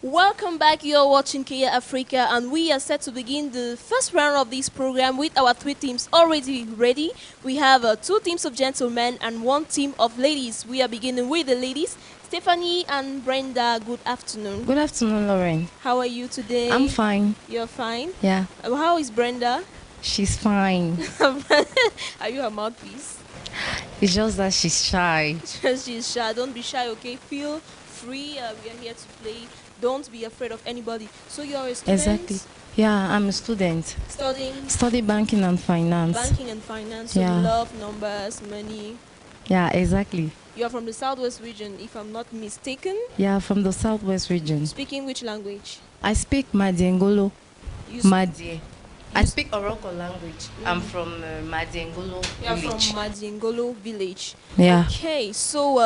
Welcome back. You're watching Kia Africa, and we are set to begin the first round of this program with our three teams already ready. We have two teams of gentlemen and one team of ladies. We are beginning with the ladies. Stephanie and Brenda, good afternoon. Good afternoon, Lauren. How are you today? I'm fine. You're fine? Yeah. How is Brenda? She's fine. Are you her mouthpiece? It's just that she's shy. She's shy. Don't be shy, okay? Feel free. We are here to play. Don't be afraid of anybody. So you're a student? Exactly. Yeah, I'm a student. Studying? Study banking and finance. Banking and finance. So Yeah. you love numbers, money. Yeah, exactly. You are from the Southwest region, if I'm not mistaken. Yeah, from the Southwest region. Speaking which language? I speak Madiengolo. You Madie. I speak Oroko language. I'm from Madiengolo You are village. from Madiengolo village. Yeah. Okay, so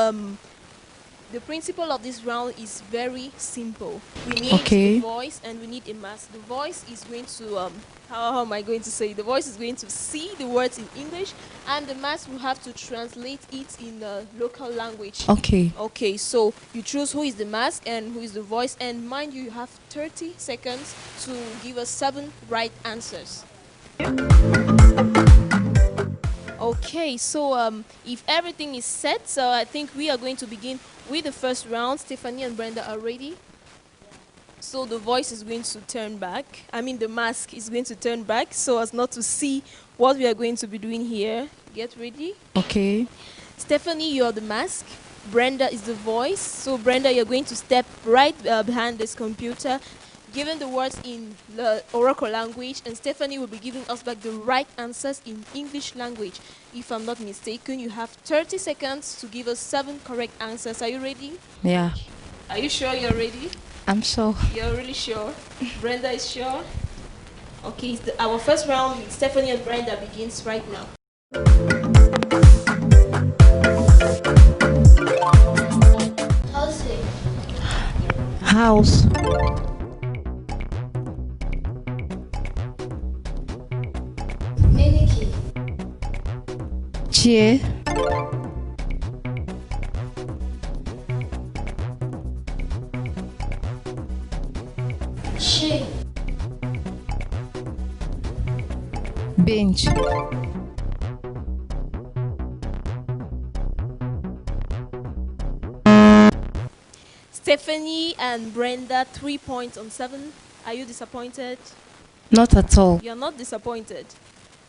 the principle of this round is very simple. We need Okay. a voice and we need a mask. The voice is going to how am I going to say? The voice is going to see the words in English, and the mask will have to translate it in the local language. Okay. Okay, so you choose who is the mask and who is the voice, and mind you, you have 30 seconds to give us 7 right answers. Okay, so if everything is set, so I think we are going to begin with the first round. Stephanie and Brenda are ready. So the voice is going to turn back. I mean, the mask is going to turn back so as not to see what we are going to be doing here. Get ready. Okay. Stephanie, you're the mask. Brenda is the voice. So Brenda, you're going to step right behind this computer, giving the words in the Oracle language, and Stephanie will be giving us back the right answers in English language. If I'm not mistaken, you have 30 seconds to give us 7 correct answers. Are you ready? Yeah. Are you sure you're ready? I'm sure. You're really sure? Brenda is sure? Okay, our first round with Stephanie and Brenda begins right now. House. Chair. Bench. Stephanie and Brenda, 3 points on 7. Are you disappointed? Not at all. You're not disappointed.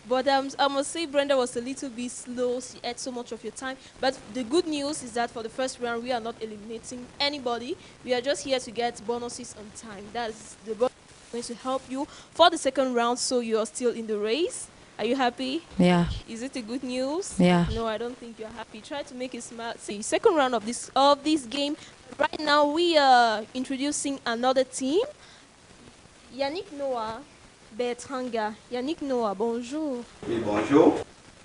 But I must say Brenda was a little bit slow. She ate so much of your time. But the good news is that for the first round, we are not eliminating anybody. We are just here to get bonuses on time. That's the bonus going to help you for the second round, so you are still in the race. Are you happy? Yeah. Is it a good news? Yeah. No, I don't think you're happy. Try to make it smart. See, second round of this game. Right now, we are introducing another team. Yannick Noah, Bertranga. Yannick Noah, bonjour. Oui, bonjour.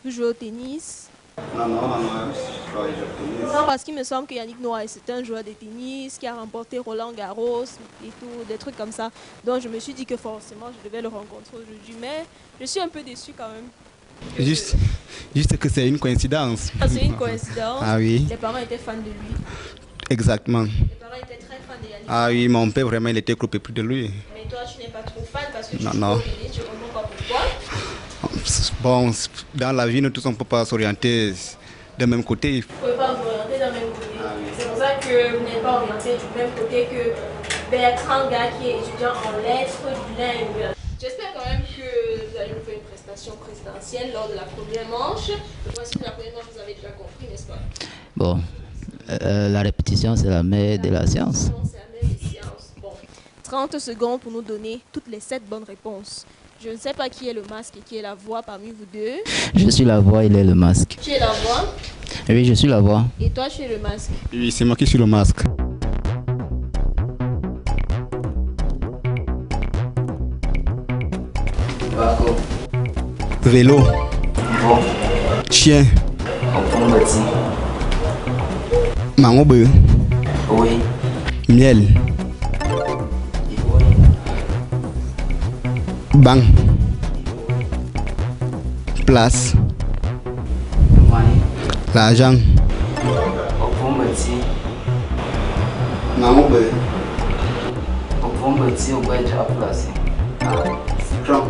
Vous jouez au tennis? Non, je travaille au tennis. Non, parce qu'il me semble que Yannick Noah, c'est un joueur de tennis qui a remporté Roland Garros et tout, des trucs comme ça. Donc, je me suis dit que forcément, je devais le rencontrer aujourd'hui. Mais je suis un peu déçue quand même. Juste que c'est une coïncidence. Ah, c'est une coïncidence. Ah oui. Les parents étaient fans de lui. Exactement. Les parents étaient très fans de Yannick. Ah oui, mon père vraiment, il était coupé plus de lui. Mais toi, tu n'es pas trop fan parce que tu Non, joues non. au tennis, tu comprends pas pourquoi. Bon, dans la vie, nous tous, on ne peut pas s'orienter du même côté. Vous ne pouvez pas vous orienter dans le même côté. C'est pour ça que vous n'êtes pas orienté du même côté que Bertrand, gars qui est étudiant en lettres bilingues. J'espère quand même que vous allez nous faire une prestation présidentielle lors de la première manche. Le principe de la première manche, vous avez déjà compris, n'est-ce pas? Bon, la répétition, c'est la mère de la science. C'est la mère des sciences. Bon. 30 secondes pour nous donner toutes les 7 bonnes réponses. Je ne sais pas qui est le masque et qui est la voix parmi vous deux. Je suis la voix, il est le masque. Tu es la voix Oui, je suis la voix. et toi, tu es le masque. Oui, c'est moi qui suis le masque. Vélo. Chien. Mangobe. Oui. Miel. Banc. Place. L'argent. Mangobe. Vombetti ou quoi déjà placé. Strong.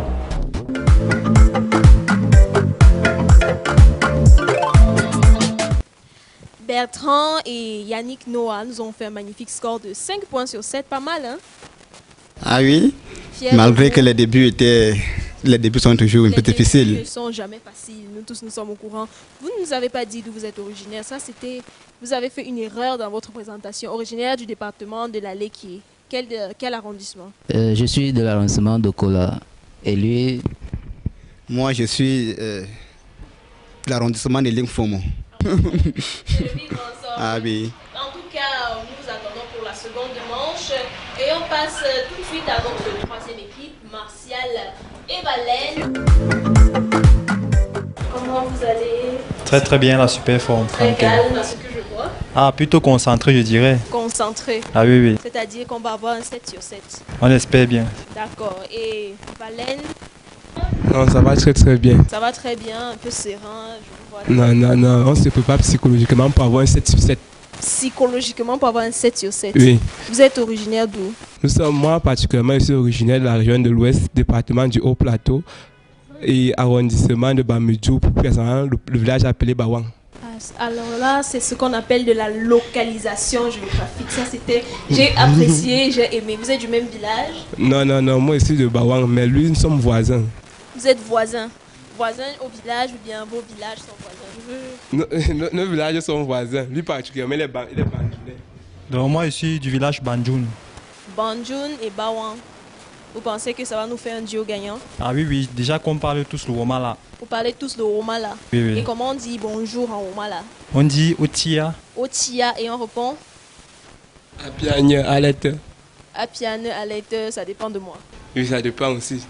Bertrand et Yannick Noah nous ont fait un magnifique score de 5 points sur 7. Pas mal, hein? Ah oui, Fier de malgré vous. que les débuts sont toujours un peu Les débuts difficiles. ne sont jamais faciles. Nous tous, nous sommes au courant. Vous ne nous avez pas dit d'où vous êtes originaire. Ça, c'était... Vous avez fait une erreur dans votre présentation. Originaire du département de la Léquier. Quel arrondissement? Je suis de l'arrondissement de Kola. Et lui, Moi, je suis de l'arrondissement de Lingfomo. Ah oui. En tout cas, nous vous attendons pour la seconde manche. Et on passe tout de suite à notre troisième équipe, Martial et Valène. Comment vous allez? Très très bien, la super forme, Très tranquille. calme, à ce que je vois. Ah, plutôt concentré, je dirais. Concentré. Ah oui, oui, C'est-à-dire qu'on va avoir un 7 sur 7. on espère bien. D'accord. Et Valène, Non, ça va très très bien. ça va très bien, un peu serein. Je vous vois. Non, on se prépare psychologiquement pour avoir un 7 sur 7. Psychologiquement, pour avoir un 7 sur 7. Oui. Vous êtes originaire d'où? Moi particulièrement, je suis originaire de la région de l'Ouest, département du Haut-Plateau et arrondissement de Bamidjou, plus précisément le village appelé Bawang. Alors là, c'est ce qu'on appelle de la localisation géographique. Ça, c'était... J'ai apprécié, j'ai aimé. Vous êtes du même village? Non, moi je suis de Bawang, mais lui, nous sommes voisins. Vous êtes voisins? Voisins au village ou bien vos villages sont voisins? Nos villages sont voisins. Lui particulièrement, il est bandunais. Donc moi, je suis du village Banjoun. Banjoun et Bawang. Vous pensez que ça va nous faire un duo gagnant? Ah oui, oui, déjà qu'on parle tous le Roma là. Vous parlez tous le Romala. Oui, Et oui. comment on dit bonjour en Romala? On dit Otia. Otia, et on répond Apiagne, Alette. Apiane, Alette, ça dépend de moi. Oui, ça dépend aussi.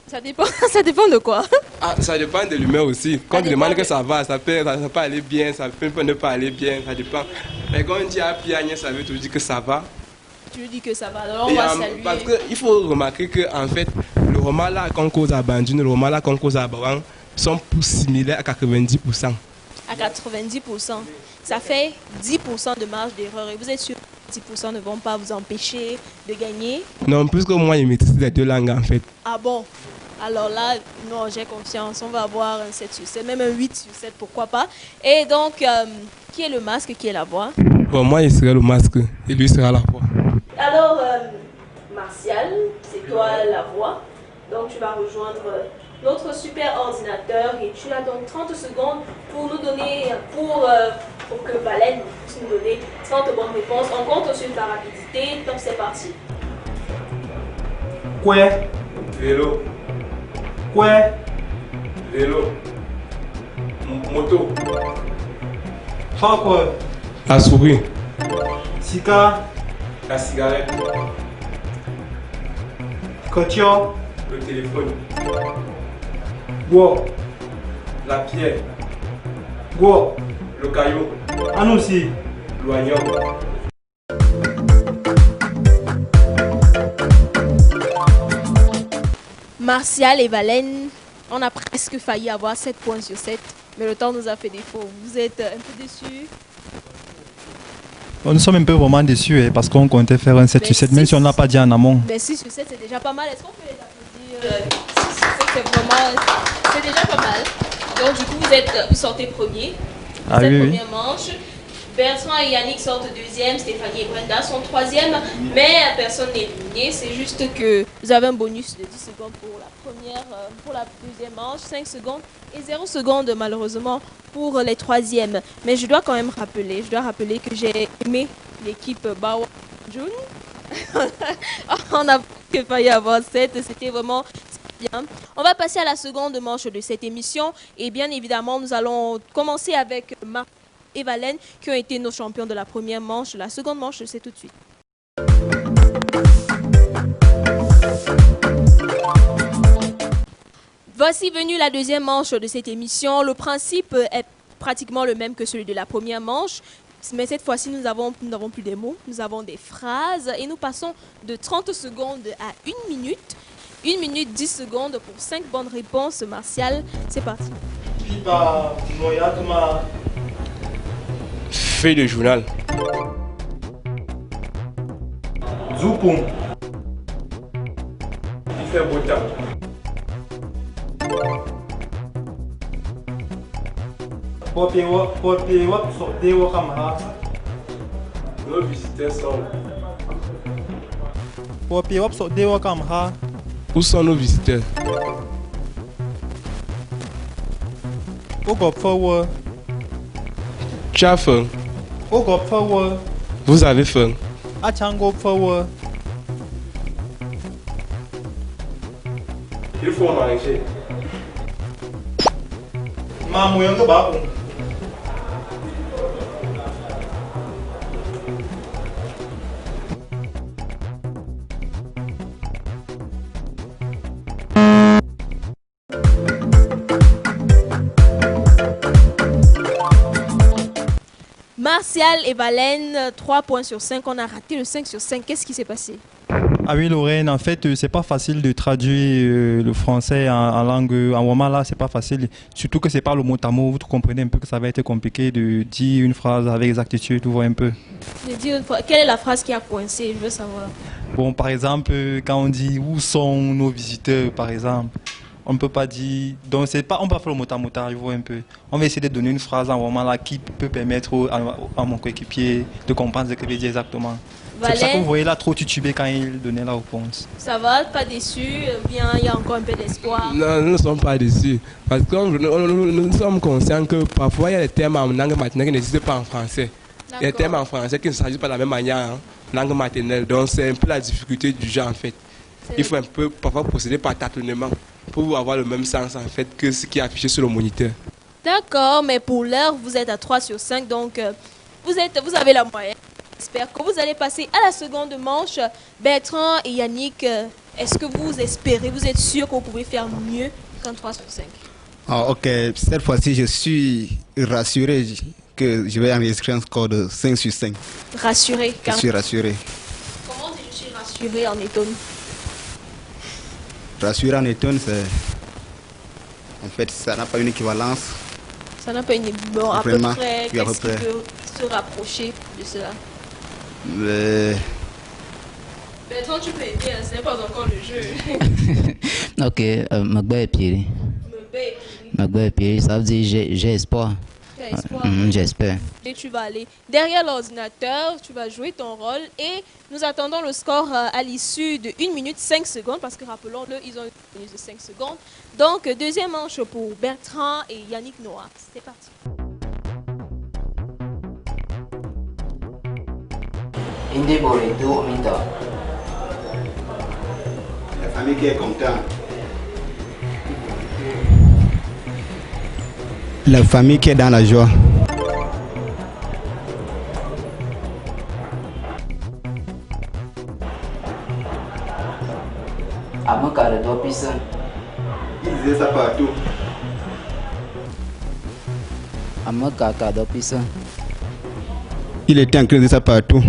Ça dépend, ça dépend de quoi? Ah, ça dépend de l'humeur aussi. Quand on dépend demande de- que ça va, ça peut aller bien, ça peut ne pas aller bien, ça dépend. Mais quand on dit Apiagne, ça veut toujours dire que ça va. Tu dis que ça va, alors on Et, va saluer. parce qu'il faut remarquer qu'en fait, le roman là qu'on cause à Bandune, le roman là qu'on cause à Bawang sont plus similaires à 90%. À 90%. Ça fait 10% de marge d'erreur. Et vous êtes sûr que 10% ne vont pas vous empêcher de gagner? Non, plus que moi, je maîtrise les deux langues en fait. Ah bon? Alors là, non, j'ai confiance. On va avoir un 7 sur 7, même un 8 sur 7, pourquoi pas. Et donc, qui est le masque, qui est la voix? Bon, moi, il serait le masque et lui sera la voix. Alors, Martial, c'est toi la voix. Donc, tu vas rejoindre notre super ordinateur et tu as donc 30 secondes pour nous donner, pour que Valène puisse nous donner 30 bonnes réponses. On compte sur ta rapidité. Top, c'est parti. Quoi? Vélo, Quoi? vélo, moto, Quoi? la souris, Sika? la cigarette, Couture? le téléphone, Go? la pierre, Go? le caillou, Ah nous aussi. l'oignon. Martial et Valène, on a presque failli avoir 7 points sur 7, mais le temps nous a fait défaut. Vous êtes un peu déçus? Nous sommes un peu vraiment déçus parce qu'on comptait faire un 7 sur 7, même si on ne l'a pas dit en amont. Mais 6 sur 7, c'est déjà pas mal. Est-ce qu'on peut les applaudir? 6 sur 7, c'est vraiment... C'est déjà pas mal. Donc, du coup, vous sortez premier. Ah Cette oui, oui. première manche. Bertrand et Yannick sortent deuxième, Stéphanie et Brenda sont troisième, mais personne n'est éliminé. C'est juste que vous avez un bonus de 10 secondes pour la deuxième manche, 5 secondes et 0 secondes malheureusement pour les troisièmes. Mais je dois quand même rappeler, que j'ai aimé l'équipe Bawa June. On a failli avoir 7, c'était vraiment bien. On va passer à la seconde manche de cette émission et bien évidemment nous allons commencer avec Marc et Valène qui ont été nos champions de la première manche. La seconde manche, c'est tout de suite. Voici venue la deuxième manche de cette émission. Le principe est pratiquement le même que celui de la première manche. Mais cette fois-ci, nous n'avons plus des mots, nous avons des phrases et nous passons de 30 secondes à 1 minute. 1 minute 10 secondes pour 5 bonnes réponses. Martial, c'est parti. Feuille de journal, Zoukoum. fait beau temps. Nos visiteurs sont... Où sont nos visiteurs? Tu as faim? Vous avez faim? Il faut manger. Martial et Valène, 3 points sur 5. On a raté le 5 sur 5. Qu'est-ce qui s'est passé? Ah oui, Lorraine, en fait, c'est pas facile de traduire le français en langue en moment là, c'est pas facile. Surtout que c'est pas le mot à mot. Vous comprenez un peu que ça va être compliqué de dire une phrase avec exactitude, vous voyez un peu. Quelle est la phrase qui a coincé? Je veux savoir. Bon, par exemple, quand on dit où sont nos visiteurs, par exemple, on ne peut pas dire. Donc, c'est pas, on va faire le mot à mot, vous voyez un peu. On va essayer de donner une phrase en moment là qui peut permettre à mon coéquipier de comprendre ce que veut dire exactement. C'est pour ça que vous voyez là trop titubé quand il donnait la réponse. Ça va, pas déçu, bien il y a encore un peu d'espoir. Non, nous ne sommes pas déçus. Parce que nous sommes conscients que parfois il y a des termes en langue maternelle qui n'existent pas en français. Il y a des termes en français qui ne s'agissent pas de la même manière en langue maternelle. Donc c'est un peu la difficulté du genre en fait. Il faut un peu parfois procéder par tâtonnement pour avoir le même sens en fait que ce qui est affiché sur le moniteur. D'accord, mais pour l'heure, vous êtes à 3 sur 5, donc vous avez la moyenne. J'espère que vous allez passer à la seconde manche. Bertrand et Yannick, est-ce que vous espérez, vous êtes sûr que vous pouvez faire mieux qu'un 3 sur 5? Ah, ok, cette fois-ci, je suis rassuré que je vais enregistrer un score de 5 sur 5. Rassuré? Je suis rassuré. Comment je suis rassuré en étonne? Rassuré en étonne, c'est... En fait, ça n'a pas une équivalence. Ça n'a pas une... Bon, à peu Vraiment, près, oui, à peu qu'est-ce qui peut se rapprocher de cela? Bertrand, tu peux aider, ce n'est pas encore le jeu. Ok, Magba et Pierre. Magba et Pierre, ça veut dire j'ai espoir. Tu as espoir? J'espère. Et tu vas aller derrière l'ordinateur, tu vas jouer ton rôle et nous attendons le score à l'issue de 1 minute 5 secondes parce que rappelons-le, ils ont 1 minute de 5 secondes. Donc, deuxième manche pour Bertrand et Yannick Noah. C'est parti. La famille qui est contente. La famille qui est dans la joie. Il disait ça partout. Il était en train de dire ça partout.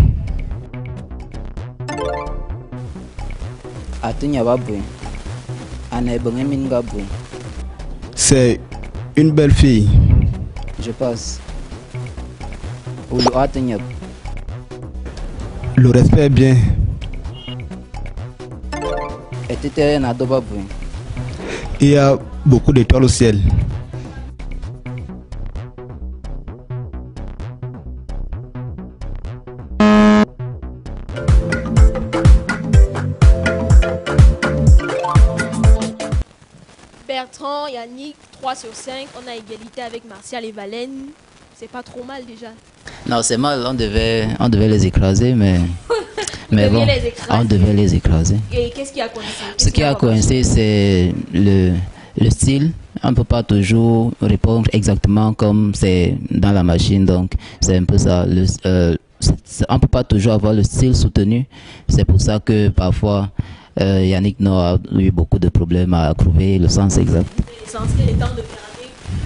C'est une belle fille. Je passe. Le respect est bien. Il y a beaucoup d'étoiles au ciel. Bertrand, Yannick, 3 sur 5. On a égalité avec Martial et Valène. C'est pas trop mal déjà. Non, c'est mal, on devait les écraser, mais bon, les écraser. on devait les écraser. Et qu'est-ce qui a coincé? Ce qui a coincé, c'est le style. On ne peut pas toujours répondre exactement comme c'est dans la machine, donc c'est un peu ça. On ne peut pas toujours avoir le style soutenu. C'est pour ça que parfois, Yannick Noah a eu beaucoup de problèmes à trouver le sens exact. L'essentiel étant de garder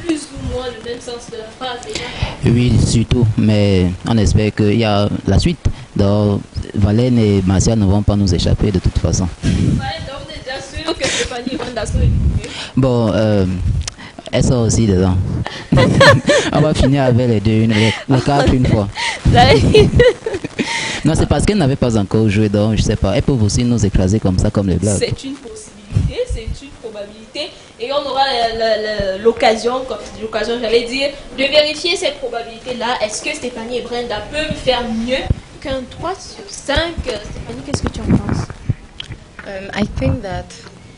plus ou moins le même sens de la phrase déjà. Oui, surtout, mais on espère qu'il y a la suite. Donc, Valène et Martial ne vont pas nous échapper de toute façon. Ouais, donc on est déjà sûr que Stéphanie et Vandasso est mieux. Bon, elles sont aussi dedans. On va finir avec les deux, les quatre une fois. Non, c'est parce qu'elles n'avaient pas encore joué, donc je sais pas. Elles peuvent aussi nous écraser comme ça, comme les blagues. C'est une possibilité. aura l'occasion, j'allais dire, de vérifier cette probabilité-là. Est-ce que Stéphanie et Brenda peuvent faire mieux qu'un 3 sur 5? Stéphanie, qu'est-ce que tu en penses? I think that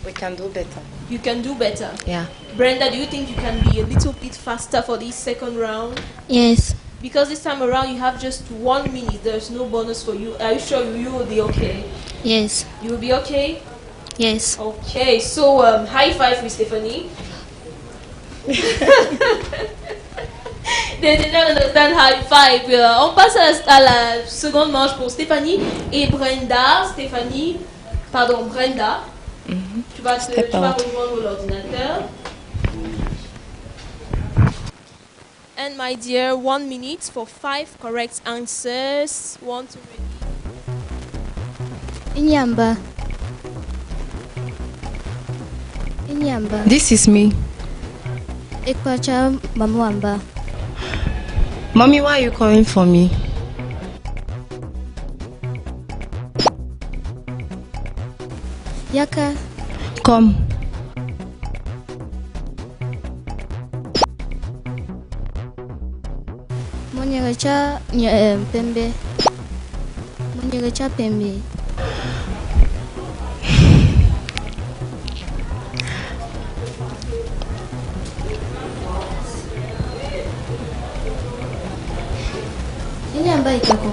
we can do better. You can do better. Yeah. Brenda, do you think you can be a little bit faster for this second round? Yes. Because this time around you have just 1 minute. There's no bonus for you. Are you sure you will be okay? Yes. You will be okay? Yes. Okay, so high five with Stephanie. They did not understand high five. On passe à la seconde manche pour Stéphanie et Brenda. Brenda. Tu vas rejoindre l'ordinateur. And my dear, 1 minute for 5 correct answers. 1, 2, ready. Inyamba. Inyamba. This is me. Ekwacha Mamwamba. Mommy, why are you calling for me? Yaka. Come. Monyegacha Pembe. Monyegacha Pembe. Inyamba Itako.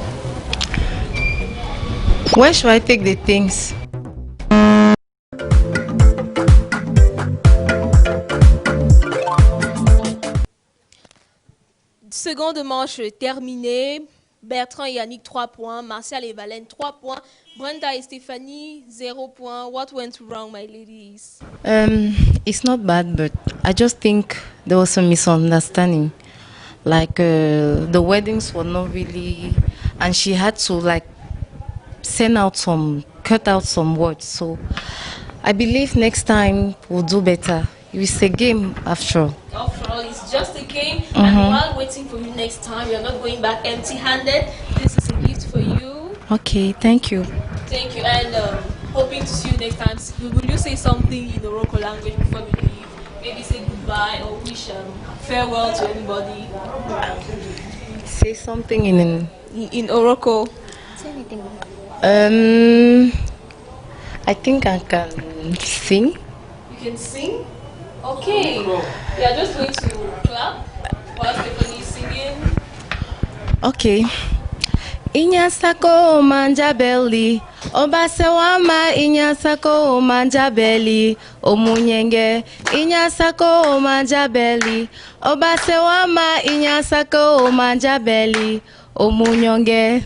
Where should I take the things? Seconde manche terminée. Bertrand et Yannick 3 points. Martial et Valène 3 points. Brenda et Stéphanie 0 points. What went wrong, my ladies? It's not bad, but I just think there was a misunderstanding. Like the weddings were not really, and she had to like cut out some words. So I believe next time we'll do better. It's a game after all. After all, it's just a game. And while waiting for you next time, you're not going back empty-handed. This is a gift for you. Okay, thank you. Thank you, and hoping to see you next time. Will you say something in the local language before we leave? Maybe say goodbye or wish farewell to anybody. Say something in Oroko. Say anything. I think I can sing. You can sing? Okay. We are just going to clap while Stephanie is singing. Okay. Inyasako manjabeli, obasewama inyasako manjabeli, omunyenge inyasako manjabeli, obasewama inyasako manjabeli, omunyonge.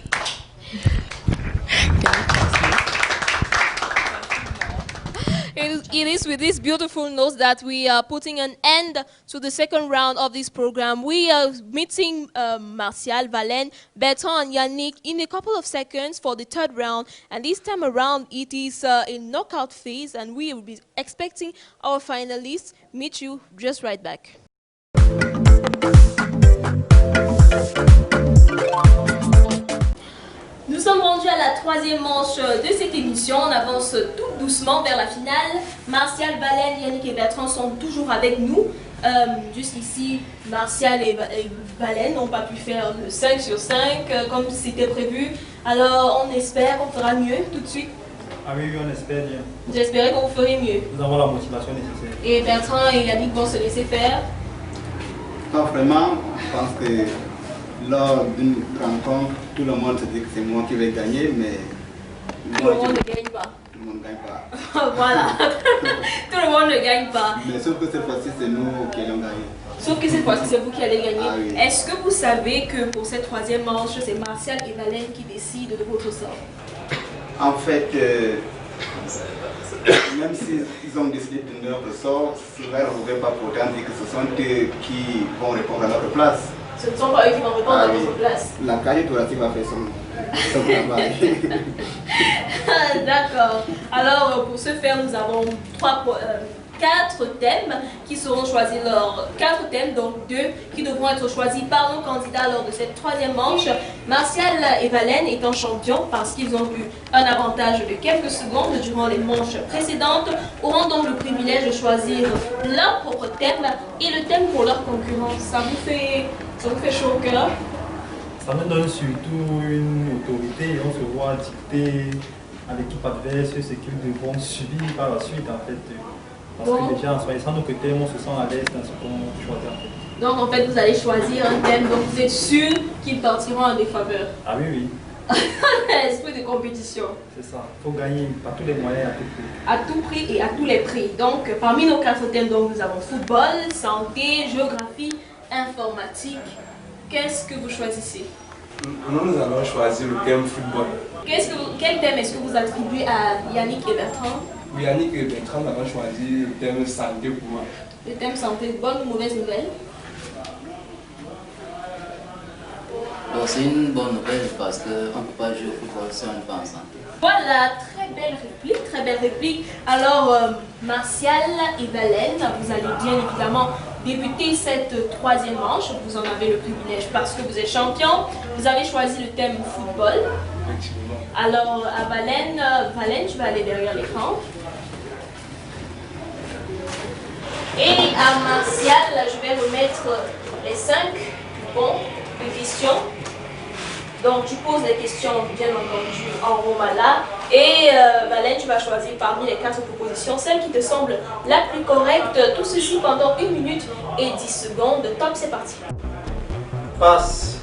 It is with these beautiful notes that we are putting an end to the second round of this program. We are meeting Martial, Valène, Bertrand, and Yannick in a couple of seconds for the third round. And this time around, it is a knockout phase, and we will be expecting our finalists. Meet you just right back. Nous sommes rendus à la troisième manche de cette émission. On avance tout doucement vers la finale. Martial, Valène, Yannick et Bertrand sont toujours avec nous. Jusqu'ici, Martial et Valène n'ont pas pu faire le 5 sur 5 comme c'était prévu. Alors, on espère qu'on fera mieux tout de suite. Ah oui, on espère bien. Vous espérez qu'on ferait mieux. Nous avons la motivation nécessaire. Et Bertrand et Yannick vont se laisser faire. Pas vraiment, je pense que lors d'une rencontre, tout le monde se dit que c'est moi qui vais gagner, mais Tout le monde ne gagne pas. Tout le monde ne gagne pas. Voilà. Tout le monde ne gagne pas. Mais sauf que cette fois-ci, c'est nous qui allons gagner. Sauf que cette fois-ci, c'est vous qui allez gagner. Ah oui. Est-ce que vous savez que pour cette troisième manche, c'est Martial et Valène qui décident de votre sort? En fait, même s'ils ont décidé de notre sort, cela ne pouvait pas pourtant dire que ce sont eux qui vont répondre à notre place. Ce ne sont pas eux qui vont répondre à votre place. La cage thoracique va faire son travail. D'accord. Alors, pour ce faire, nous avons 4 thèmes qui seront choisis lors 4 thèmes, donc 2 qui devront être choisis par nos candidats lors de cette 3e manche. Martial et Valène étant champions parce qu'ils ont eu un avantage de quelques secondes durant les manches précédentes, auront donc le privilège de choisir leur propre thème et le thème pour leur concurrence. Ça vous fait chaud au cœur? Ça me donne surtout une autorité et on se voit dicter à l'équipe adverse ce qu'ils devront subir par la suite en fait. Parce que déjà en choisissant nos thèmes, on se sent à l'aise dans ce qu'on choisit en fait. Donc en fait vous allez choisir un thème, donc vous êtes sûr qu'ils partiront en défaveur. Ah oui, oui. Esprit de compétition. C'est ça, il faut gagner par tous les moyens à tout prix. À tout prix et à tous les prix. Donc parmi nos 4 thèmes, donc, nous avons football, santé, géographie, informatique. Qu'est-ce que vous choisissez? Nous allons choisir le thème football. Quel thème est-ce que vous attribuez à Yannick et Bertrand? Yannick et Bertrand avons choisi le thème santé pour moi. Le thème santé, bonne ou mauvaise nouvelle? Bon, c'est une bonne nouvelle parce qu'on ne peut pas jouer au football si on n'est pas en santé. Voilà, très belle réplique, très belle réplique. Alors, Martial et Valène, vous allez bien évidemment débuter cette 3e manche. Vous en avez le privilège parce que vous êtes champion. Vous avez choisi le thème football. Alors, à Valène, tu vas aller derrière l'écran. Et à Martial, je vais remettre les 5 bons de questions. Donc, tu poses les questions, bien entendu, en romala. Et Valène, tu vas choisir parmi les 4 propositions celle qui te semble la plus correcte. Tout se joue pendant 1 minute et 10 secondes. Top, c'est parti. Passe.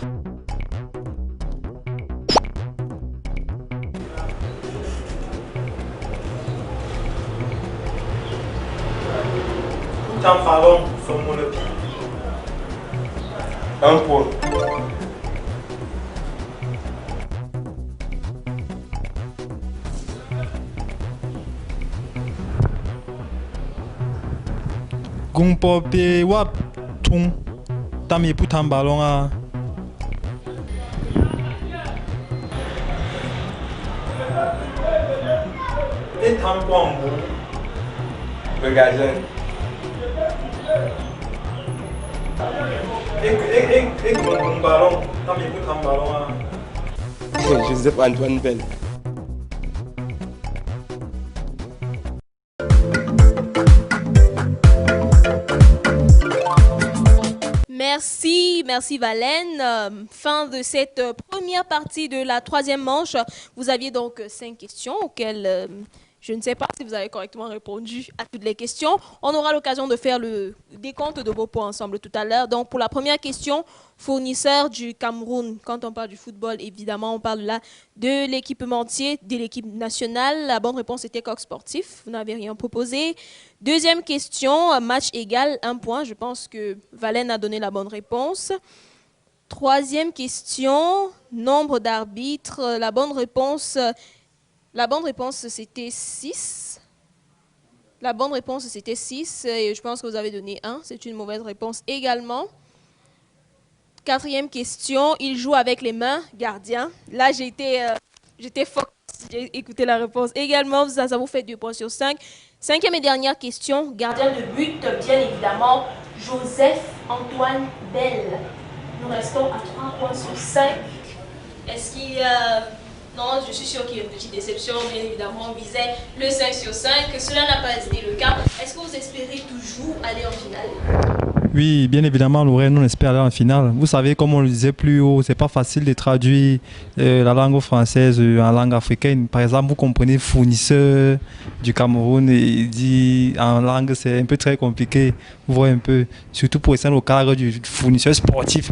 Temps ballon sur mon pied. 1 point. Gumpo pe wap tung tami putan ballon a. Et tampon Le gardien. Et ballon tami putan ballon a. Joseph Antoine Bell. Merci Valène. Fin de cette première partie de la 3e manche. Vous aviez donc 5 questions auxquelles je ne sais pas si vous avez correctement répondu à toutes les questions. On aura l'occasion de faire le décompte de vos points ensemble tout à l'heure. Donc pour la première question, fournisseur du Cameroun. Quand on parle du football, évidemment, on parle là de l'équipementier, de l'équipe nationale. La bonne réponse était Coq Sportif. Vous n'avez rien proposé. Deuxième question, match égal, 1 point. Je pense que Valène a donné la bonne réponse. Troisième question, nombre d'arbitres. La bonne réponse, c'était 6. La bonne réponse, c'était 6. Et je pense que vous avez donné 1. C'est une mauvaise réponse également. Quatrième question, il joue avec les mains, gardien. Là, j'étais focus, j'ai écouté la réponse également. Ça vous fait 2 points sur 5. Cinquième et dernière question, gardien de but, bien évidemment, Joseph Antoine Bell. Nous restons à 3 points sur 5. Est-ce qu'il y a... Non, je suis sûre qu'il y a une petite déception. Bien évidemment, on visait le 5 sur 5. Cela n'a pas été le cas. Est-ce que vous espérez toujours aller en finale? Oui, bien évidemment, Lorraine, on espère aller en finale. Vous savez, comme on le disait plus haut, c'est pas facile de traduire la langue française en langue africaine. Par exemple, vous comprenez fournisseur du Cameroun, et il dit en langue, c'est un peu très compliqué. Vous voyez un peu, surtout pour essayer au cadre du fournisseur sportif,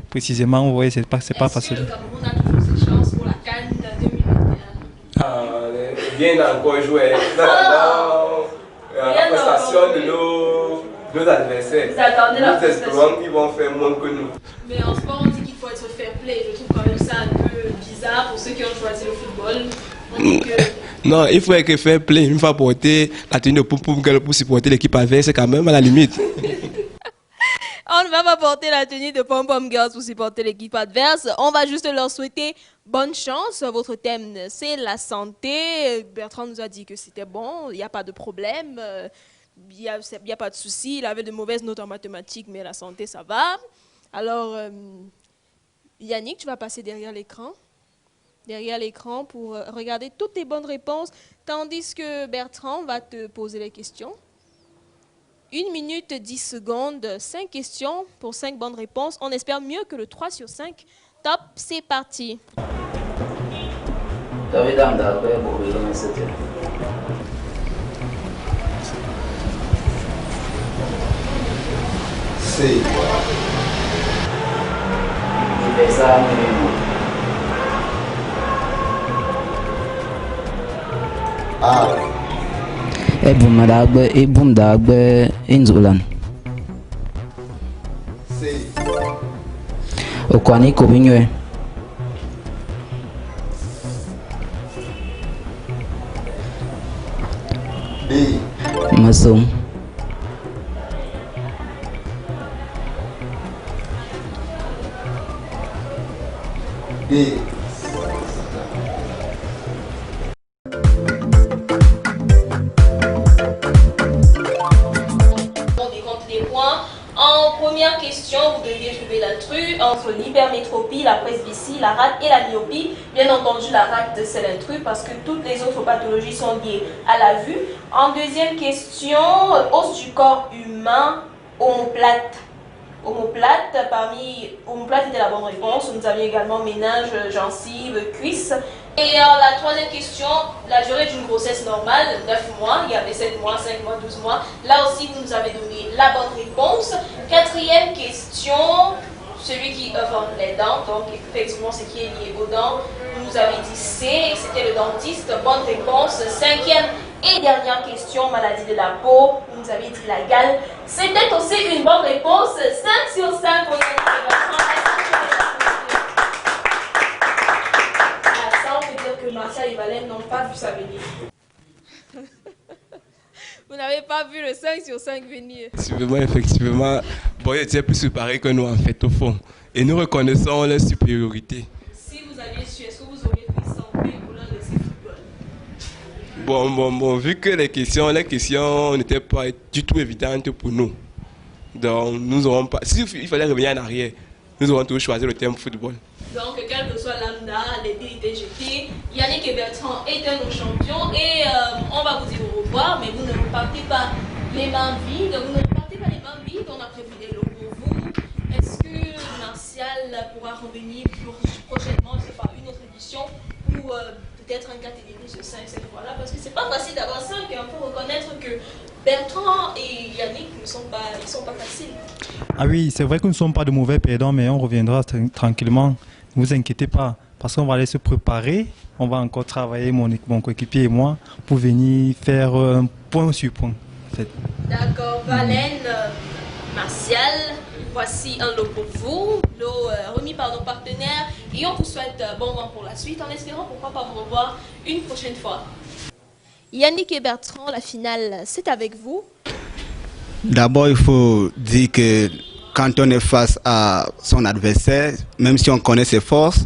précisément, vous voyez, c'est pas facile. Est-ce que le Cameroun a toujours ses chances pour la CAN 2021? Bien encore joué. La prestation de nos adversaires. Vous attendez la Nous espérons qu'ils vont faire moins que nous. Mais en sport, on dit qu'il faut être fair play. Je trouve quand même ça un peu bizarre pour ceux qui ont choisi le football. On dit que... Non, il faut être fair play. Une fois porter la tenue de Poum Poum Girl pour supporter l'équipe adverse, c'est quand même à la limite. On ne va pas porter la tenue de Pom Pom Girls pour supporter l'équipe adverse. On va juste leur souhaiter bonne chance. Votre thème, c'est la santé. Bertrand nous a dit que c'était bon, il n'y a pas de problème. Il n'y a pas de souci. Il avait de mauvaises notes en mathématiques, mais la santé, ça va. Alors, Yannick, tu vas passer derrière l'écran pour regarder toutes tes bonnes réponses, tandis que Bertrand va te poser les questions. 1 minute 10 secondes, 5 questions pour 5 bonnes réponses. On espère mieux que le 3 sur 5. Top, c'est parti. C. A. Ebumdagbe inzulan. C. Okwani kobinywe. D. Masum. D. On décompte les points. En première question, vous deviez trouver l'intrus entre l'hypermétropie, la presbytie, la rate et la myopie. Bien entendu, la rate, c'est l'intrus parce que toutes les autres pathologies sont liées à la vue. En deuxième question, os du corps humain, omoplate. Omoplate, omoplate était la bonne réponse. Nous avions également méninge, gencive, cuisse. Et la troisième question, la durée d'une grossesse normale, 9 mois, il y avait 7 mois, 5 mois, 12 mois. Là aussi, vous nous avez donné la bonne réponse. Quatrième question, celui qui œuvre les dents, donc effectivement ce qui est lié aux dents, vous nous avez dit C, c'était le dentiste, bonne réponse. Cinquième et dernière question, maladie de la peau, vous nous avez dit la gale. C'était aussi une bonne réponse, 5 sur 5 pour Martial et Valène n'ont pas vu ça venir. Vous n'avez pas vu le 5 sur 5 venir. Effectivement, bon, ils étaient plus séparés que nous en fait au fond. Et nous reconnaissons leur supériorité. Si vous aviez su, est-ce que vous auriez pris 100 points pour leur laisser football? Bon, vu que les questions n'étaient pas du tout évidentes pour nous. Donc, nous n'aurons pas. S'il fallait revenir en arrière, nous aurons toujours choisi le thème football. Donc, quel que soit lambda, les dés étaient jetés. Yannick et Bertrand étaient nos champions et on va vous dire au revoir, mais vous ne repartez pas les mains vides. On a prévu des lots pour vous. Est-ce que Martial pourra revenir prochainement, je ne sais pas, une autre édition ou peut-être un 4,5 sur 5 cette fois-là? Parce que c'est pas facile d'avoir 5 et il faut reconnaître que Bertrand et Yannick ne sont pas faciles. Ah oui, c'est vrai que nous ne sommes pas de mauvais perdants, mais on reviendra tranquillement. Ne vous inquiétez pas, parce qu'on va aller se préparer. On va encore travailler, mon coéquipier et moi, pour venir faire un point sur point. En fait. D'accord, Valène, Martial, voici un lot pour vous, lot remis par nos partenaires. Et on vous souhaite bon vent pour la suite, en espérant pourquoi pas vous revoir une prochaine fois. Yannick et Bertrand, la finale, c'est avec vous. D'abord, il faut dire que quand on est face à son adversaire, même si on connaît ses forces,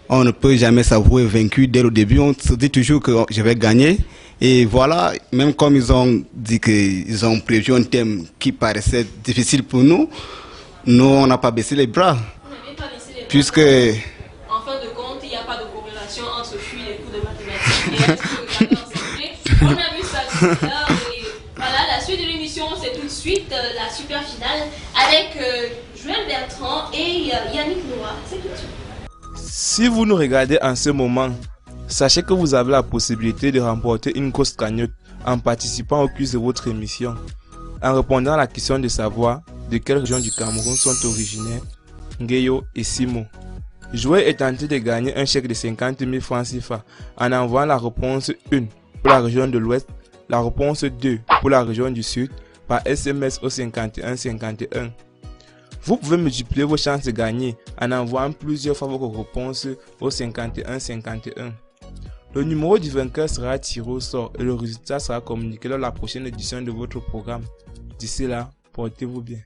on ne peut jamais s'avouer vaincu dès le début. On se dit toujours que je vais gagner. Et voilà, même comme ils ont dit qu'ils ont prévu un thème qui paraissait difficile pour nous, nous, on n'a pas baissé les bras. Vous n'avez pas baissé les bras. Puisque... En fin de compte, il n'y a pas de corrélation entre ce fuit les cours de mathématiques et est-ce que vous regardez en santé. On a vu ça tout à l'heure. Voilà, la suite de l'émission, c'est tout de suite la super finale avec Joël Bertrand et Yannick Noah. C'est tout de suite. Si vous nous regardez en ce moment, sachez que vous avez la possibilité de remporter une grosse cagnotte en participant au quiz de votre émission, en répondant à la question de savoir de quelle région du Cameroun sont originaires Ngeyo et Simo. Jouer est tenté de gagner un chèque de 50 000 francs CFA en envoyant la réponse 1 pour la région de l'Ouest, la réponse 2 pour la région du Sud par SMS au 51 51. Vous pouvez multiplier vos chances de gagner en envoyant plusieurs fois vos réponses au 51 51. Le numéro du vainqueur sera tiré au sort et le résultat sera communiqué lors de la prochaine édition de votre programme. D'ici là, portez-vous bien.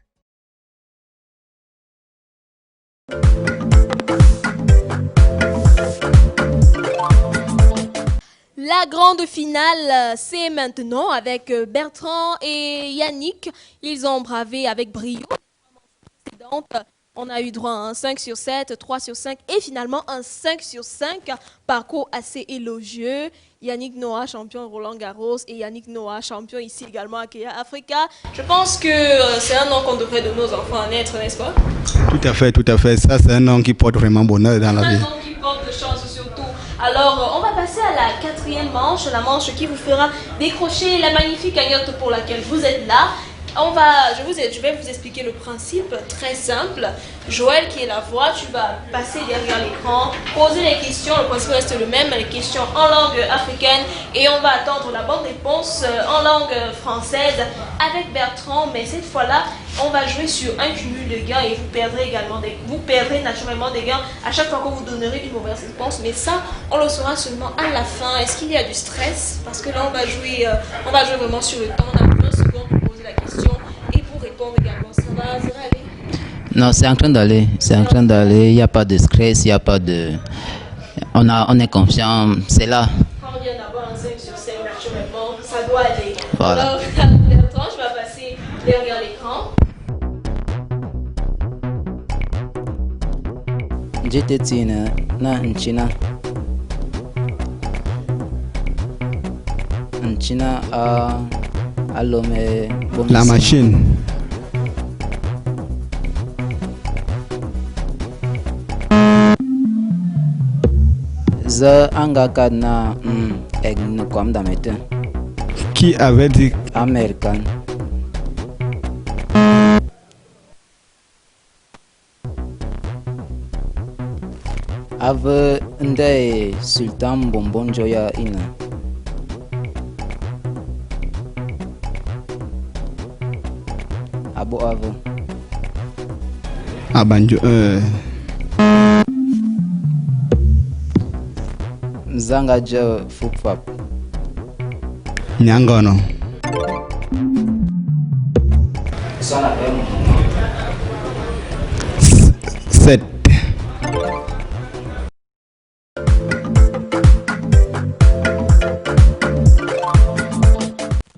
La grande finale, c'est maintenant avec Bertrand et Yannick. Ils ont bravé avec brio. On a eu droit à un 5 sur 7, 3 sur 5 et finalement un 5 sur 5. Parcours assez élogieux. Yannick Noah, champion Roland Garros, et Yannick Noah, champion ici également à Kea Africa. Je pense que c'est un nom qu'on devrait donner aux enfants à naître, n'est-ce pas? Tout à fait, tout à fait. Ça, c'est un nom qui porte vraiment bonheur dans la vie. Un nom qui porte de chance surtout. Alors, on va passer à la quatrième manche, la manche qui vous fera décrocher la magnifique cagnotte pour laquelle vous êtes là. Je vais vous expliquer le principe très simple. Joël, qui est la voix, tu vas passer derrière l'écran, poser les questions, le principe reste le même, les questions en langue africaine, et on va attendre la bonne réponse en langue française avec Bertrand, mais cette fois-là, on va jouer sur un cumul de gains et vous perdrez naturellement des gains à chaque fois que vous donnerez une mauvaise réponse, mais ça, on le saura seulement à la fin. Est-ce qu'il y a du stress? Parce que là, on va jouer vraiment sur le temps. On a 20 secondes pour poser la question et pour répondre également. Ça va aller? Non, c'est en train d'aller. C'est en train d'aller. Il n'y a pas de stress, il n'y a pas de... On est confiant. C'est là. Quand on vient d'avoir un 5 sur 5, naturellement, ça doit aller. Voilà. Alors, Bertrand, je vais passer derrière l'écran. J'étais na nchina. Nchina a l'homme. La machine. Angakana comme d'américain. Qui avait dit Américain. Ave ndai Sultan Bonbon Joya ina. Abo ave. Abanjo Zanga je fupfap. Nyangono. Sept.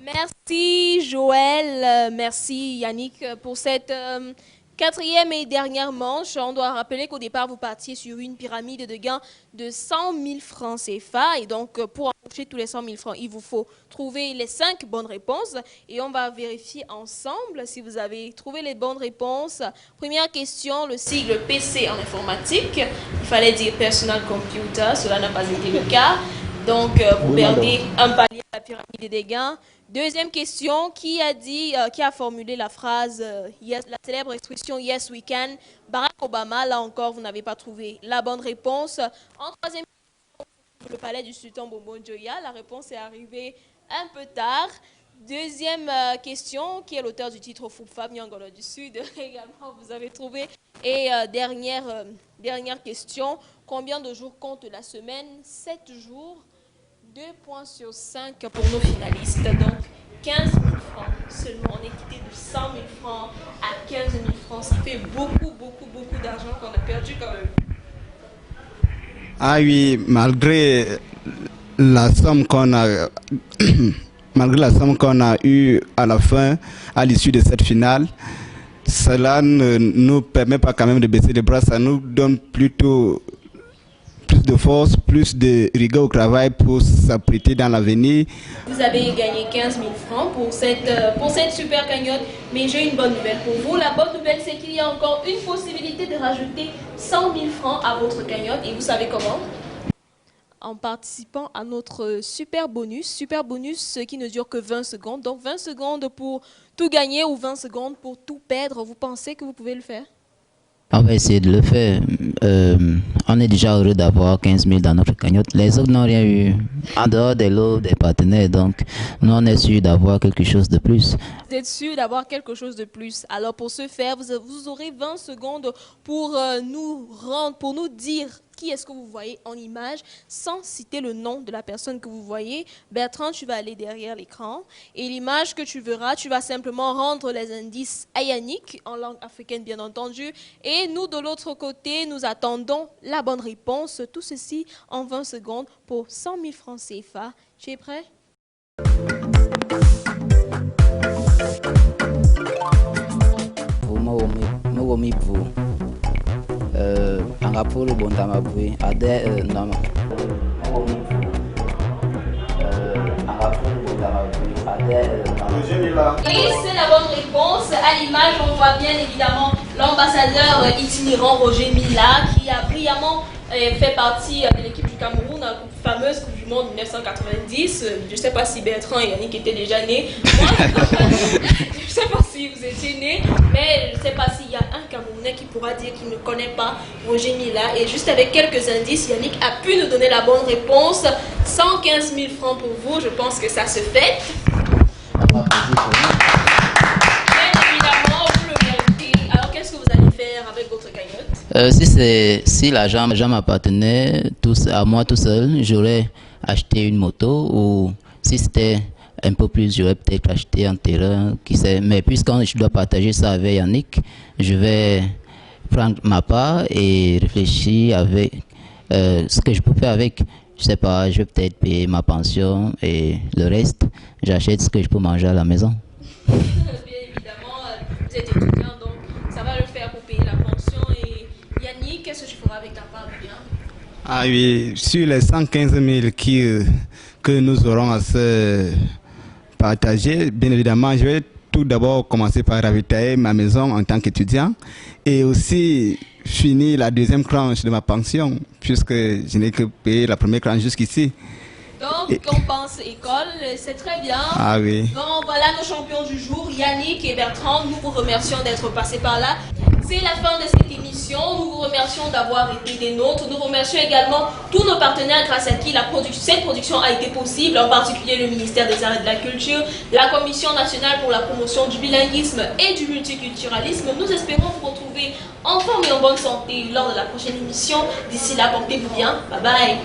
Merci Joël, merci Yannick pour cette quatrième et dernière manche. On doit rappeler qu'au départ, vous partiez sur une pyramide de gains de 100 000 francs CFA. Et donc, pour empocher tous les 100 000 francs, il vous faut trouver les 5 bonnes réponses. Et on va vérifier ensemble si vous avez trouvé les bonnes réponses. Première question, le sigle PC en informatique. Il fallait dire Personal Computer, cela n'a pas été le cas. Donc, vous perdez un palier à la pyramide des gains. Deuxième question, qui a formulé la phrase, la célèbre expression « Yes, we can ». Barack Obama, là encore, vous n'avez pas trouvé la bonne réponse. En troisième question, le palais du sultan Bonbon Joya, la réponse est arrivée un peu tard. Deuxième question, qui est l'auteur du titre Foufab Nyangolo du Sud, également vous avez trouvé. Et dernière question, combien de jours compte la semaine? 7 jours. 2 points sur 5 pour nos finalistes. Donc, 15 000 francs seulement. On est quitté de 100 000 francs à 15 000 francs. Ça fait beaucoup d'argent qu'on a perdu quand même. Ah oui, malgré la somme qu'on a... malgré la somme qu'on a eue à la fin, à l'issue de cette finale, cela ne nous permet pas quand même de baisser les bras. Ça nous donne plutôt plus de force, plus de rigueur au travail pour s'apprêter dans l'avenir. Vous avez gagné 15 000 francs pour cette super cagnotte, mais j'ai une bonne nouvelle pour vous. La bonne nouvelle, c'est qu'il y a encore une possibilité de rajouter 100 000 francs à votre cagnotte. Et vous savez comment? En participant à notre super bonus qui ne dure que 20 secondes. Donc 20 secondes pour tout gagner ou 20 secondes pour tout perdre. Vous pensez que vous pouvez le faire? On va essayer de le faire. On est déjà heureux d'avoir 15 000 dans notre cagnotte. Les autres n'ont rien eu en dehors des lots des partenaires. Donc, nous, on est sûr d'avoir quelque chose de plus. Vous êtes sûr d'avoir quelque chose de plus. Alors, pour ce faire, vous aurez 20 secondes pour nous dire qui est-ce que vous voyez en image sans citer le nom de la personne que vous voyez. Bertrand, tu vas aller derrière l'écran et l'image que tu verras, tu vas simplement rendre les indices à Yannick, en langue africaine bien entendu. Et nous, de l'autre côté, nous attendons la bonne réponse. Tout ceci en 20 secondes pour 100 000 francs CFA. Tu es prêt? Angapolo Bontamabui, Ade Nama. Et c'est la bonne réponse. À l'image, on voit bien évidemment l'ambassadeur itinérant Roger Mila qui a brillamment fait partie de l'équipe du Cameroun, la fameuse Coupe du Monde 1990. Je ne sais pas si Bertrand et Yannick étaient déjà nés. Moi, je ne sais pas si vous étiez nés, mais je ne sais pas s'il y a un Camerounais qui pourra dire qu'il ne connaît pas Roger Mila. Et juste avec quelques indices, Yannick a pu nous donner la bonne réponse. 115 000 francs pour vous, je pense que ça se fait. Bien évidemment, vous le méritez. Alors, qu'est-ce que vous allez faire avec votre cagnotte? Si l'argent m'appartenait à moi tout seul, j'aurais acheté une moto, ou si c'était un peu plus, j'aurais peut-être acheté un terrain, qui sait. Mais puisque je dois partager ça avec Yannick, je vais prendre ma part et réfléchir avec ce que je peux faire avec. Je sais pas, je vais peut-être payer ma pension et le reste, j'achète ce que je peux manger à la maison. Bien évidemment, vous êtes étudiant, donc ça va le faire pour payer la pension. Et Yannick, qu'est-ce que tu feras avec ta part bien? Ah oui, sur les 115 000 que nous aurons à se partager, bien évidemment, je vais tout d'abord commencer par ravitailler ma maison en tant qu'étudiant et aussi finir la deuxième tranche de ma pension, puisque je n'ai que payé la première tranche jusqu'ici. Donc, on pense école, c'est très bien. Ah oui. Donc, voilà nos champions du jour, Yannick et Bertrand. Nous vous remercions d'être passés par là. C'est la fin de cette émission. Nous vous remercions d'avoir été des nôtres. Nous remercions également tous nos partenaires grâce à qui cette production a été possible, en particulier le ministère des Arts et de la Culture, la Commission nationale pour la promotion du bilinguisme et du multiculturalisme. Nous espérons vous retrouver en forme et en bonne santé lors de la prochaine émission. D'ici là, portez-vous bien. Bye bye.